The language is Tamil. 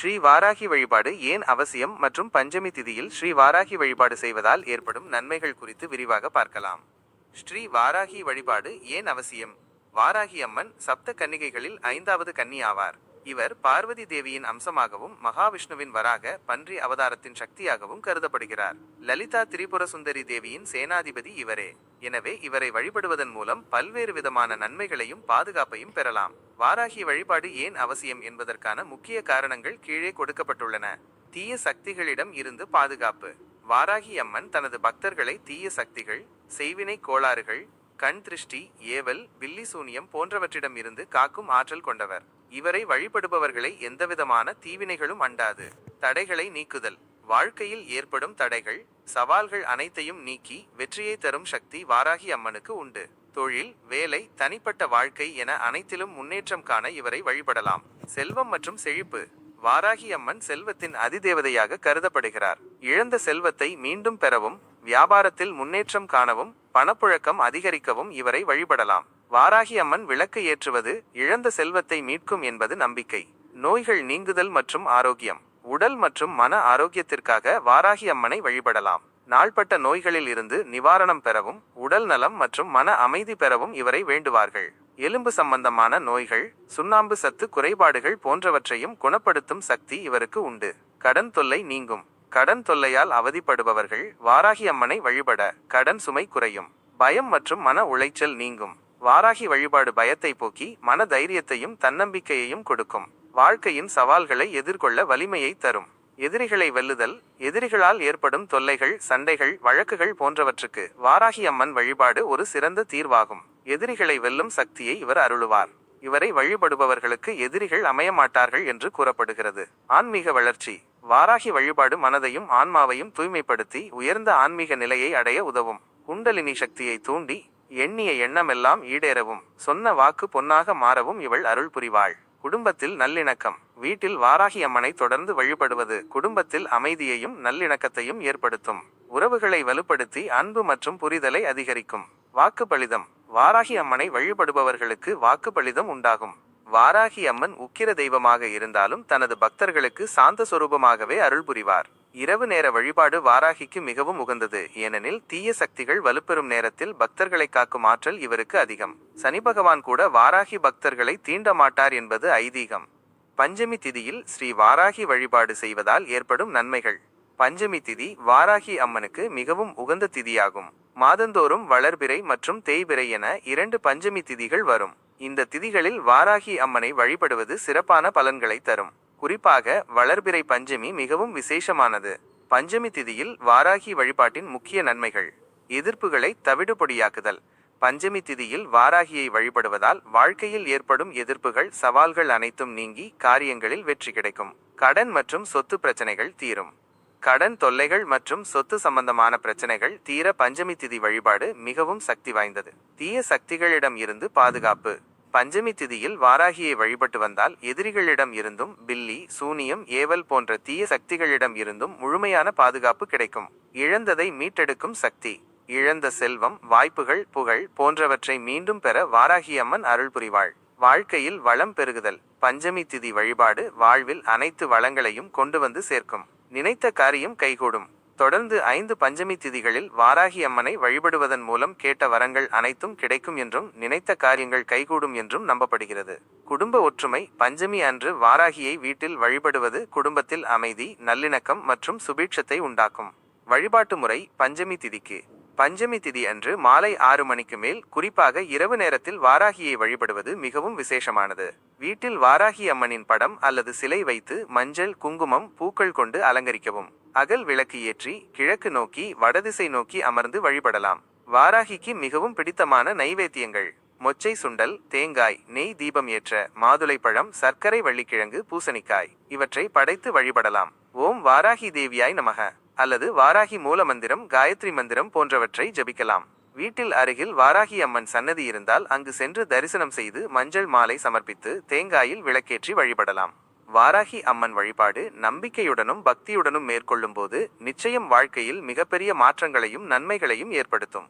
ஸ்ரீ வாராகி வழிபாடு ஏன் அவசியம் மற்றும் பஞ்சமி திதியில் ஸ்ரீ வாராகி வழிபாடு செய்வதால் ஏற்படும் நன்மைகள் குறித்து விரிவாக பார்க்கலாம். ஸ்ரீ வாராகி வழிபாடு ஏன் அவசியம்? வாராகி அம்மன் சப்த கன்னிகைகளில் 5வது கன்னி ஆவார். இவர் பார்வதி தேவியின் அம்சமாகவும் மகாவிஷ்ணுவின் வராக பன்றி அவதாரத்தின் சக்தியாகவும் கருதப்படுகிறார். லலிதா திரிபுர சுந்தரி தேவியின் சேனாதிபதி இவரே. எனவே இவரை வழிபடுவதன் மூலம் பல்வேறு விதமான நன்மைகளையும் பாதுகாப்பையும் பெறலாம். வாராகி வழிபாடு ஏன் அவசியம் என்பதற்கான முக்கிய காரணங்கள் கீழே கொடுக்கப்பட்டுள்ளன. தீய சக்திகளிடம் இருந்து பாதுகாப்பு. வாராகி அம்மன் தனது பக்தர்களை தீய சக்திகள், செய்வினை கோளாறுகள், கண் திருஷ்டி, ஏவல், பில்லி சூனியம் போன்றவற்றிடம் இருந்து காக்கும் ஆற்றல் கொண்டவர். இவரை வழிபடுபவர்களை எந்தவிதமான தீவினைகளும் அண்டாது. தடைகளை நீக்குதல். வாழ்க்கையில் ஏற்படும் தடைகள், சவால்கள் அனைத்தையும் நீக்கி வெற்றியை தரும் சக்தி வாராகி அம்மனுக்கு உண்டு. தொழில், வேலை, தனிப்பட்ட வாழ்க்கை என அனைத்திலும் முன்னேற்றம் காண இவரை வழிபடலாம். செல்வம் மற்றும் செழிப்பு. வாராகி அம்மன் செல்வத்தின் அதிதேவதையாக கருதப்படுகிறார். இழந்த செல்வத்தை மீண்டும் பெறவும், வியாபாரத்தில் முன்னேற்றம் காணவும், பணப்புழக்கம் அதிகரிக்கவும் இவரை வழிபடலாம். வாராகி அம்மன் விளக்கு ஏற்றுவது இழந்த செல்வத்தை மீட்கும் என்பது நம்பிக்கை. நோய்கள் நீங்குதல் மற்றும் ஆரோக்கியம். உடல் மற்றும் மன ஆரோக்கியத்திற்காக வாராகி அம்மனை வழிபடலாம். நாள்பட்ட நோய்களில் இருந்து நிவாரணம் பெறவும், உடல் நலம் மற்றும் மன அமைதி பெறவும் இவரை வேண்டுவார்கள். எலும்பு சம்பந்தமான நோய்கள், சுண்ணாம்பு சத்து குறைபாடுகள் போன்றவற்றையும் குணப்படுத்தும் சக்தி இவருக்கு உண்டு. கடன் தொல்லை நீங்கும். கடன் தொல்லையால் அவதிப்படுபவர்கள் வாராகி அம்மனை வழிபட கடன் சுமை குறையும். பயம் மற்றும் மன உளைச்சல் நீங்கும். வாராகி வழிபாடு பயத்தை போக்கி மன தைரியத்தையும் தன்னம்பிக்கையையும் கொடுக்கும். வாழ்க்கையின் சவால்களை எதிர்கொள்ள வலிமையை தரும். எதிரிகளை வெல்லுதல். எதிரிகளால் ஏற்படும் தொல்லைகள், சண்டைகள், வழக்குகள் போன்றவற்றுக்கு வாராகி அம்மன் வழிபாடு ஒரு சிறந்த தீர்வாகும். எதிரிகளை வெல்லும் சக்தியை இவர் அருளுவார். இவரை வழிபடுபவர்களுக்கு எதிரிகள் அமையமாட்டார்கள் என்று கூறப்படுகிறது. ஆன்மீக வளர்ச்சி. வாராகி வழிபாடு மனதையும் ஆன்மாவையும் தூய்மைப்படுத்தி உயர்ந்த ஆன்மீக நிலையை அடைய உதவும். குண்டலினி சக்தியை தூண்டி எண்ணிய எண்ணமெல்லாம் ஈடேறவும், சொன்ன வாக்கு பொன்னாக மாறவும் இவள் அருள் புரிவாள். குடும்பத்தில் நல்லிணக்கம். வீட்டில் வாராகி அம்மனை தொடர்ந்து வழிபடுவது குடும்பத்தில் அமைதியையும் நல்லிணக்கத்தையும் ஏற்படுத்தும். உறவுகளை வலுப்படுத்தி அன்பு மற்றும் புரிதலை அதிகரிக்கும். வாக்கு பலிதம். வாராகி அம்மனை வழிபடுபவர்களுக்கு வாக்கு பலிதம் உண்டாகும். வாராகி அம்மன் உக்கிர தெய்வமாக இருந்தாலும் தனது பக்தர்களுக்கு சாந்த சொரூபமாகவே அருள் புரிவார். இரவு நேர வழிபாடு வாராகிக்கு மிகவும் உகந்தது. ஏனெனில் தீய சக்திகள் வலுப்பெறும் நேரத்தில் பக்தர்களை காக்கும் ஆற்றல் இவருக்கு அதிகம். சனி பகவான் கூட வாராகி பக்தர்களை தீண்ட மாட்டார் என்பது ஐதீகம். பஞ்சமி திதியில் ஸ்ரீ வாராகி வழிபாடு செய்வதால் ஏற்படும் நன்மைகள். பஞ்சமி திதி வாராகி அம்மனுக்கு மிகவும் உகந்த திதியாகும். மாதந்தோறும் வளர்பிறை மற்றும் தேய்பிறை என 2 பஞ்சமி திதிகள் வரும். இந்த திதிகளில் வாராகி அம்மனை வழிபடுவது சிறப்பான பலன்களை தரும். குறிப்பாக வளர்பிறை பஞ்சமி மிகவும் விசேஷமானது. பஞ்சமி திதியில் வாராகி வழிபாட்டின் முக்கிய நன்மைகள். எதிர்ப்புகளை தவிடுபொடியாக்குதல். பஞ்சமி திதியில் வாராகியை வழிபடுவதால் வாழ்க்கையில் ஏற்படும் எதிர்ப்புகள், சவால்கள் அனைத்தும் நீங்கி காரியங்களில் வெற்றி கிடைக்கும். கடன் மற்றும் சொத்து பிரச்சனைகள் தீரும். கடன் தொல்லைகள் மற்றும் சொத்து சம்பந்தமான பிரச்சனைகள் தீர பஞ்சமி திதி வழிபாடு மிகவும் சக்தி வாய்ந்தது. தீய சக்திகளிடம் இருந்து பாதுகாப்பு. பஞ்சமி திதியில் வாராகியை வழிபட்டு வந்தால் எதிரிகளிடம் இருந்தும், பில்லி, சூனியம், ஏவல் போன்ற தீய சக்திகளிடம் இருந்தும் முழுமையான பாதுகாப்பு கிடைக்கும். இழந்ததை மீட்டெடுக்கும் சக்தி. இழந்த செல்வம், வாய்ப்புகள், புகழ் போன்றவற்றை மீண்டும் பெற வாராகி அம்மன் அருள் புரிவாள். வாழ்க்கையில் வளம் பெருகுதல். பஞ்சமி திதி வழிபாடு வாழ்வில் அனைத்து வளங்களையும் கொண்டு வந்து சேர்க்கும். நினைத்த காரியம் கைகூடும். தொடர்ந்து 5 பஞ்சமி திதிகளில் வாராகி அம்மனை வழிபடுவதன் மூலம் கேட்ட வரங்கள் அனைத்தும் கிடைக்கும் என்றும் நினைத்த காரியங்கள் கைகூடும் என்றும் நம்பப்படுகிறது. குடும்ப ஒற்றுமை. பஞ்சமி அன்று வாராகியை வீட்டில் வழிபடுவது குடும்பத்தில் அமைதி, நல்லிணக்கம் மற்றும் சுபீட்சத்தை உண்டாக்கும். வழிபாட்டு முறை. பஞ்சமி திதிக்கு பஞ்சமி திதி அன்று மாலை 6 மணிக்கு மேல், குறிப்பாக இரவு நேரத்தில் வாராகியை வழிபடுவது மிகவும் விசேஷமானது. வீட்டில் வாராகி அம்மனின் படம் அல்லது சிலை வைத்து மஞ்சள், குங்குமம், பூக்கள் கொண்டு அலங்கரிக்கவும். அகல் விளக்கு ஏற்றி கிழக்கு நோக்கி வடதிசை நோக்கி அமர்ந்து வழிபடலாம். வாராகிக்கு மிகவும் பிடித்தமான நைவேத்தியங்கள். மொச்சை சுண்டல், தேங்காய், நெய் தீபம் ஏற்ற மாதுளைப்பழம், சர்க்கரை வள்ளிக்கிழங்கு, பூசணிக்காய் இவற்றை படைத்து வழிபடலாம். ஓம் வாராகி தேவியாய் நமக அல்லது வாராகி மூல மந்திரம், காயத்ரி மந்திரம் போன்றவற்றை ஜபிக்கலாம். வீட்டில் அருகில் வாராகி அம்மன் சன்னதி இருந்தால் அங்கு சென்று தரிசனம் செய்து மஞ்சள் மாலை சமர்ப்பித்து தேங்காயில் விளக்கேற்றி வழிபடலாம். வாராகி அம்மன் வழிபாடு நம்பிக்கையுடனும் பக்தியுடனும் மேற்கொள்ளும் போது நிச்சயம் வாழ்க்கையில் மிகப்பெரிய மாற்றங்களையும் நன்மைகளையும் ஏற்படுத்தும்.